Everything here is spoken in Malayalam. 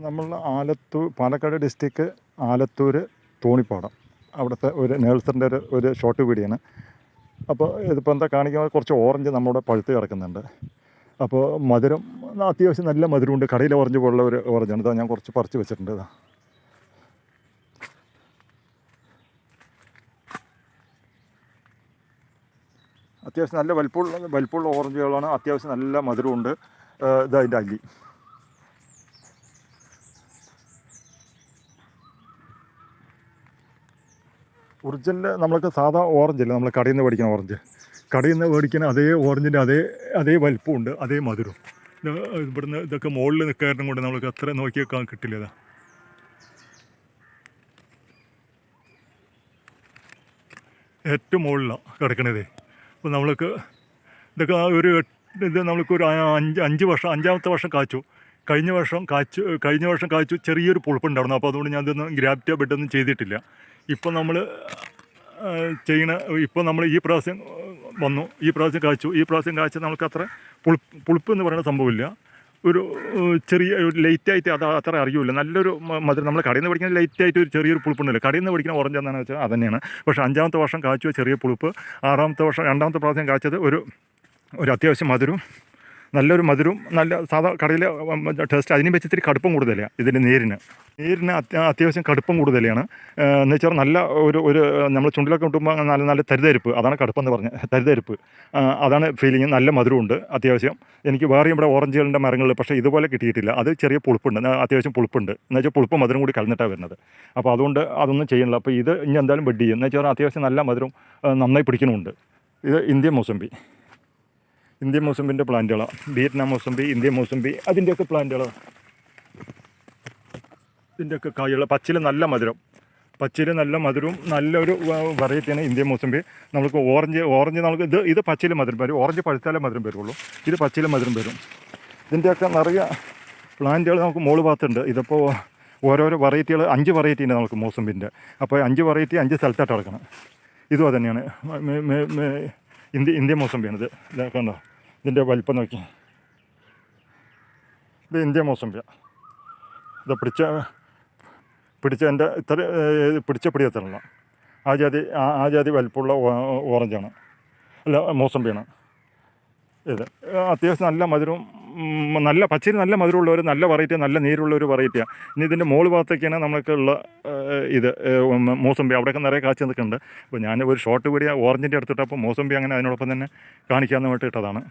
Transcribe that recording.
നമ്മൾ പാലക്കാട് ഡിസ്ട്രിക്റ്റ് ആലത്തൂർ തോണിപ്പാടം അവിടുത്തെ ഒരു നേഴ്സറിൻ്റെ ഒരു ഷോർട്ട് വീഡിയോയാണ്. അപ്പോൾ ഇതിപ്പോൾ എന്താ കാണിക്കുന്നത്, കുറച്ച് ഓറഞ്ച് നമ്മുടെ പഴുത്ത് കിടക്കുന്നുണ്ട്. അപ്പോൾ മധുരം അത്യാവശ്യം നല്ല മധുരമുണ്ട്. കടയിലെ ഓറഞ്ച് പോലുള്ള ഒരു ഓറഞ്ചാണ്. ഇതാ ഞാൻ കുറച്ച് പറിച്ച് വെച്ചിട്ടുണ്ട്. ഇതാ അത്യാവശ്യം നല്ല വലിപ്പമുള്ള ഓറഞ്ചുകളാണ്. അത്യാവശ്യം നല്ല മധുരമുണ്ട്. ഇതതിൻ്റെ അല്ലി. ഒറിജിനൽ നമ്മൾക്ക് സാധാ ഓറഞ്ചല്ല, നമ്മൾ കടയിൽ നിന്ന് മേടിക്കുന്ന ഓറഞ്ച്. കടയിൽ നിന്ന് മേടിക്കുന്ന അതേ ഓറഞ്ചിൻ്റെ അതേ വലിപ്പമുണ്ട്, അതേ മധുരം. ഇവിടുന്ന് ഇതൊക്കെ മുകളിൽ നിൽക്കാനും കൊണ്ട് നമ്മൾക്ക് അത്ര നോക്കിയേക്കാൻ കിട്ടില്ല. ഇതാ ഏറ്റവും മുകളിലാണ് കിടക്കണതേ. അപ്പോൾ നമ്മൾക്ക് ഇതൊക്കെ നമ്മൾക്കൊരു അഞ്ചാമത്തെ വർഷം കാച്ചു. കഴിഞ്ഞ വർഷം കാച്ചു ചെറിയൊരു പുളിപ്പുണ്ടായിരുന്നു. അപ്പോൾ അതുകൊണ്ട് ഞാൻ ഇതൊന്നും ഗ്രാഫ്റ്റ് ബെഡൊന്നും ചെയ്തിട്ടില്ല. ഇപ്പം നമ്മൾ ഈ പ്രാവശ്യം വന്നു, ഈ പ്രാവശ്യം കാച്ചു. നമുക്ക് അത്ര പുളിപ്പ് എന്ന് പറയുന്ന സംഭവമില്ല. ഒരു ചെറിയ ലൈറ്റായിട്ട് അത് അത്ര അറിയില്ല. നല്ലൊരു മധുരം. നമ്മൾ കടയിൽ നിന്ന് പഠിക്കുന്ന ലൈറ്റായിട്ട് ഒരു ചെറിയൊരു പുളിപ്പുണ്ടല്ലോ. കടയിൽ നിന്ന് പഠിക്കുന്ന ഓറഞ്ച് എന്താണെന്ന് വെച്ചാൽ അത് തന്നെയാണ്. പക്ഷേ 5ാമത്തെ വർഷം കാച്ചുക ചെറിയ പുളിപ്പ്, 2ാമത്തെ പ്രാവശ്യം കാച്ചത് ഒരു അത്യാവശ്യം മധുരം, നല്ലൊരു മധുരവും നല്ല സാധാ കടയിലെ ടേസ്റ്റ്. അതിനെ വെച്ച് ഇത്തിരി കടുപ്പം കൂടുതലാണ് ഇതിൻ്റെ നീരിന് അത്യാവശ്യം കടുപ്പം കൂടുതലാണ്. എന്ന് വെച്ചാൽ നല്ല ഒരു നമ്മൾ ചുണ്ടിലൊക്കെ കിട്ടുമ്പോൾ നല്ല തരിതരിപ്പ്, അതാണ് കടുപ്പം എന്ന് പറഞ്ഞത്. തരിതരിപ്പ് അതാണ് ഫീലിങ്. നല്ല മധുരമുണ്ട് അത്യാവശ്യം. എനിക്ക് വേറെ ഇവിടെ ഓറഞ്ചുകളുടെ മരങ്ങളിൽ പക്ഷേ ഇതുപോലെ കിട്ടിയിട്ടില്ല. അത് ചെറിയ പുളിപ്പുണ്ട്, അത്യാവശ്യം പുളിപ്പുണ്ട്. എന്ന് വെച്ചാൽ പുളിപ്പ് മധുരം കൂടി കലർന്നിട്ടാണ് വരുന്നത്. അപ്പോൾ അതുകൊണ്ട് അതൊന്നും ചെയ്യണില്ല. അപ്പോൾ ഇത് ഇനി എന്തായാലും ബെഡ് ചെയ്യും. എന്ന് വെച്ചാൽ അത്യാവശ്യം നല്ല മധുരം നന്നായി പിടിക്കുന്നുമുണ്ട്. ഇത് ഇന്ത്യൻ മൗസമ്പിൻ്റെ പ്ലാന്റുകളാണ്. വിയറ്റ്നാം മൗസമ്പി, ഇന്ത്യൻ മൗസമ്പി, അതിൻ്റെയൊക്കെ പ്ലാന്റുകളാണ്. ഇതിൻ്റെയൊക്കെ കായുള്ള പച്ചില നല്ല മധുരവും നല്ലൊരു വെറൈറ്റിയാണ് ഇന്ത്യൻ മൗസമ്പി. നമുക്ക് ഓറഞ്ച് നമുക്ക് ഇത് പച്ചില മധുരം വരും. ഓറഞ്ച് പഴുത്താലേ മധുരം വരുള്ളൂ. ഇത് പച്ചില മധുരം വരും. ഇതിൻ്റെയൊക്കെ നിറയെ പ്ലാന്റുകൾ നമുക്ക് മോള് ഭാഗത്തുണ്ട്. ഇതിപ്പോൾ ഓരോരോ വെറൈറ്റികൾ 5 വെറൈറ്റി ഉണ്ട് നമുക്ക് മൗസമ്പിൻ്റെ. അപ്പോൾ 5 വെറൈറ്റി 5 സ്ഥലത്തായിട്ട് കിടക്കണം. ഇതും അതുതന്നെയാണ്. ഇന്ത്യൻ മൗസമ്പിയാണിത്. ഇതൊക്കെ ഉണ്ടോ, ഇതിൻ്റെ വലിപ്പം നോക്കി. ഇത് ഇന്ത്യൻ മൗസമ്പിയാണ്. ഇത് പിടിച്ചതിൻ്റെ ഇത്ര പിടി എത്തണില്ല. ആ ജാതി വലിപ്പമുള്ള ഓറഞ്ചാണ്, അല്ല മൗസമ്പിയാണ് ഇത്. അത്യാവശ്യം നല്ല മധുരവും നല്ല പച്ചരി നല്ല മധുരമുള്ള ഒരു നല്ല വെറൈറ്റി, നല്ല നീരുള്ള ഒരു വെറൈറ്റിയാണ്. ഇനി ഇതിൻ്റെ മോള് ഭാഗത്തൊക്കെയാണ് നമ്മൾക്കുള്ള ഇത് മൗസമ്പി. അവിടെയൊക്കെ നിറയെ കാച്ചു നിൽക്കുന്നുണ്ട്. അപ്പോൾ ഞാൻ ഒരു ഷോർട്ട് വീഡിയോ ഓറഞ്ചിൻ്റെ എടുത്തിട്ട് അപ്പോൾ മൗസമ്പി അങ്ങനെ അതിനോടൊപ്പം തന്നെ കാണിക്കാമെന്ന് വേണ്ടി ഇട്ടതാണ്.